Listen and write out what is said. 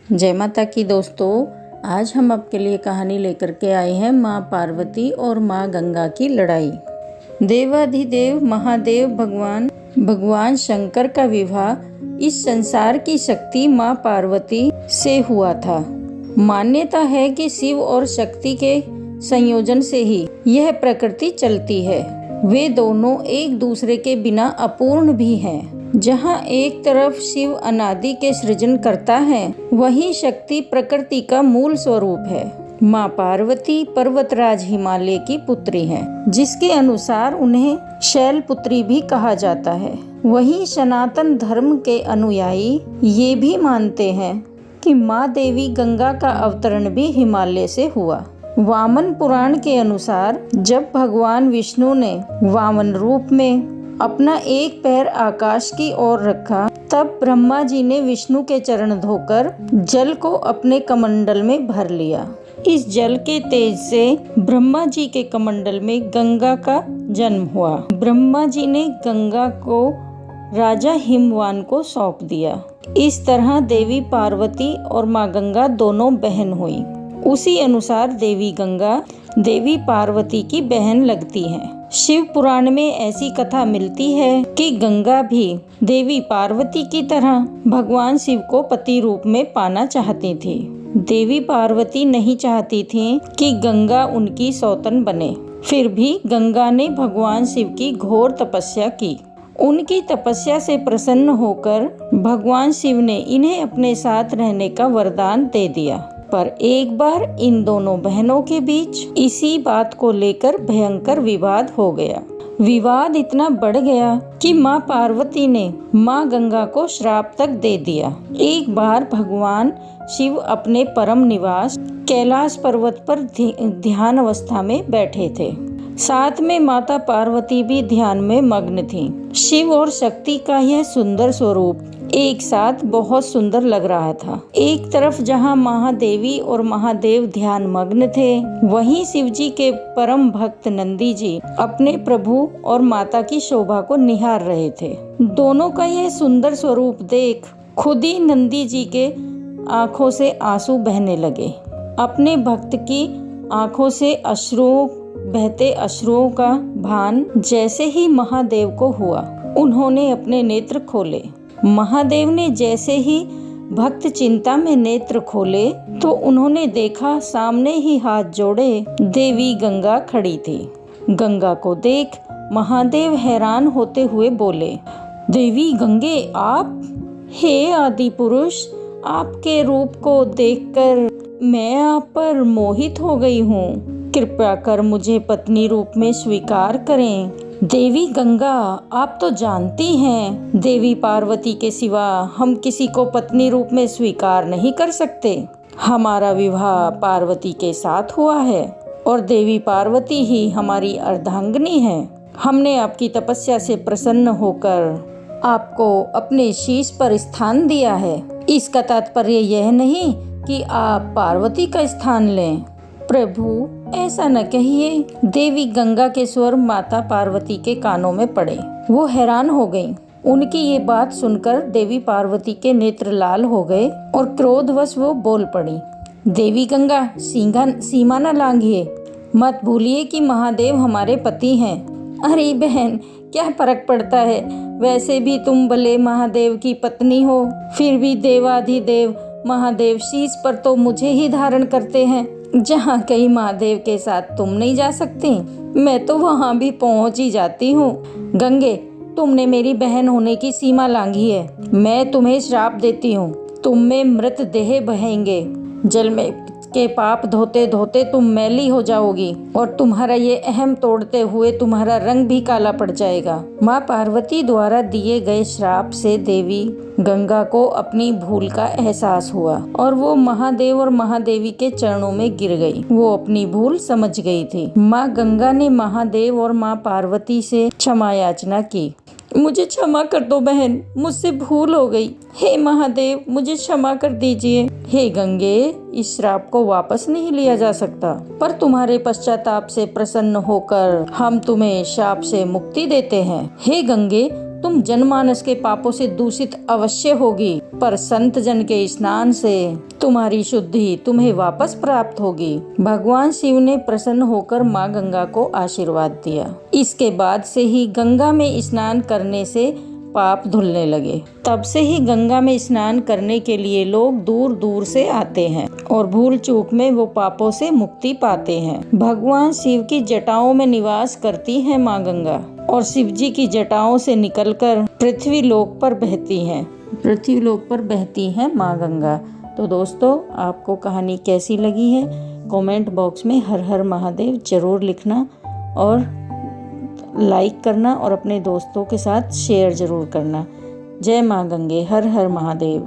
जय माता की दोस्तों, आज हम आपके लिए कहानी लेकर के आए हैं माँ पार्वती और माँ गंगा की लड़ाई। देवाधिदेव महादेव भगवान शंकर का विवाह इस संसार की शक्ति माँ पार्वती से हुआ था। मान्यता है कि शिव और शक्ति के संयोजन से ही यह प्रकृति चलती है। वे दोनों एक दूसरे के बिना अपूर्ण भी हैं। जहाँ एक तरफ शिव अनादि के सृजन करता है, वहीं शक्ति प्रकृति का मूल स्वरूप है। माँ पार्वती पर्वतराज हिमालय की पुत्री हैं, जिसके अनुसार उन्हें शैलपुत्री भी कहा जाता है। वहीं सनातन धर्म के अनुयायी ये भी मानते हैं कि माँ देवी गंगा का अवतरण भी हिमालय से हुआ। वामन पुराण के अनुसार जब भगवान विष्णु ने वामन रूप में अपना एक पैर आकाश की ओर रखा, तब ब्रह्मा जी ने विष्णु के चरण धोकर जल को अपने कमंडल में भर लिया। इस जल के तेज से ब्रह्मा जी के कमंडल में गंगा का जन्म हुआ। ब्रह्मा जी ने गंगा को राजा हिमवान को सौंप दिया। इस तरह देवी पार्वती और माँ गंगा दोनों बहन हुई। उसी अनुसार देवी गंगा देवी पार्वती की बहन लगती हैं। शिव पुराण में ऐसी कथा मिलती है कि गंगा भी देवी पार्वती की तरह भगवान शिव को पति रूप में पाना चाहती थी। देवी पार्वती नहीं चाहती थी कि गंगा उनकी सौतन बने। फिर भी गंगा ने भगवान शिव की घोर तपस्या की। उनकी तपस्या से प्रसन्न होकर भगवान शिव ने इन्हें अपने साथ रहने का वरदान दे दिया। पर एक बार इन दोनों बहनों के बीच इसी बात को लेकर भयंकर विवाद हो गया। विवाद इतना बढ़ गया कि माँ पार्वती ने माँ गंगा को श्राप तक दे दिया। एक बार भगवान शिव अपने परम निवास कैलाश पर्वत पर ध्यान अवस्था में बैठे थे। साथ में माता पार्वती भी ध्यान में मग्न थी। शिव और शक्ति का यह सुंदर स्वरूप एक साथ बहुत सुंदर लग रहा था। एक तरफ जहाँ महादेवी और महादेव ध्यान मग्न थे, वहीं शिव जी के परम भक्त नंदी जी अपने प्रभु और माता की शोभा को निहार रहे थे। दोनों का यह सुंदर स्वरूप देख खुद ही नंदी जी के आंखों से आंसू बहने लगे। अपने भक्त की आंखों से बहते अश्रुओं का भान जैसे ही महादेव को हुआ, उन्होंने अपने नेत्र खोले। महादेव ने जैसे ही भक्त चिंता में नेत्र खोले तो उन्होंने देखा सामने ही हाथ जोड़े देवी गंगा खड़ी थी। गंगा को देख महादेव हैरान होते हुए बोले, देवी गंगे आप? हे आदि पुरुष, आपके रूप को देखकर मैं आप पर मोहित हो गई हूँ। कृपया कर मुझे पत्नी रूप में स्वीकार करें। देवी गंगा, आप तो जानती हैं, देवी पार्वती के सिवा हम किसी को पत्नी रूप में स्वीकार नहीं कर सकते। हमारा विवाह पार्वती के साथ हुआ है और देवी पार्वती ही हमारी अर्धांगिनी है। हमने आपकी तपस्या से प्रसन्न होकर आपको अपने शीश पर स्थान दिया है। इसका तात्पर्य यह नहीं कि आप पार्वती का स्थान लें। प्रभु, ऐसा न कहिए। देवी गंगा के स्वर माता पार्वती के कानों में पड़े। वो हैरान हो गईं। उनकी ये बात सुनकर देवी पार्वती के नेत्र लाल हो गए और क्रोधवश वो बोल पड़ी, देवी गंगा, सीमा न लांघिए। मत भूलिए कि महादेव हमारे पति हैं। अरे बहन, क्या फर्क पड़ता है? वैसे भी तुम भले महादेव की पत्नी हो, फिर भी देवाधिदेव महादेव शीश पर तो मुझे ही धारण करते हैं। जहाँ कहीं महादेव के साथ तुम नहीं जा सकती, मैं तो वहाँ भी पहुँच ही जाती हूँ। गंगे, तुमने मेरी बहन होने की सीमा लांघी है। मैं तुम्हें श्राप देती हूँ। तुम में मृत देह बहेंगे। जल में के पाप धोते धोते तुम मैली हो जाओगी और तुम्हारा ये अहम तोड़ते हुए तुम्हारा रंग भी काला पड़ जाएगा। माँ पार्वती द्वारा दिए गए श्राप से देवी गंगा को अपनी भूल का एहसास हुआ और वो महादेव और महादेवी के चरणों में गिर गई। वो अपनी भूल समझ गई थी। माँ गंगा ने महादेव और माँ पार्वती से क्षमा याचना की। मुझे क्षमा कर दो बहन, मुझसे भूल हो गई। हे महादेव, मुझे क्षमा कर दीजिए। हे गंगे, इस श्राप को वापस नहीं लिया जा सकता, पर तुम्हारे पश्चाताप से प्रसन्न होकर हम तुम्हें श्राप से मुक्ति देते हैं। हे गंगे, तुम जनमानस के पापों से दूषित अवश्य होगी, पर संत जन के स्नान से तुम्हारी शुद्धि तुम्हें वापस प्राप्त होगी। भगवान शिव ने प्रसन्न होकर माँ गंगा को आशीर्वाद दिया। इसके बाद से ही गंगा में स्नान करने से पाप धुलने लगे। तब से ही गंगा में स्नान करने के लिए लोग दूर दूर से आते हैं और भूल चूक में वो पापों से मुक्ति पाते हैं। भगवान शिव की जटाओं में निवास करती है माँ गंगा और शिव जी की जटाओं से निकलकर पृथ्वी लोक पर बहती है माँ गंगा। तो दोस्तों, आपको कहानी कैसी लगी है कमेंट बॉक्स में हर हर महादेव जरूर लिखना और लाइक करना और अपने दोस्तों के साथ शेयर जरूर करना। जय माँ गंगे, हर हर महादेव।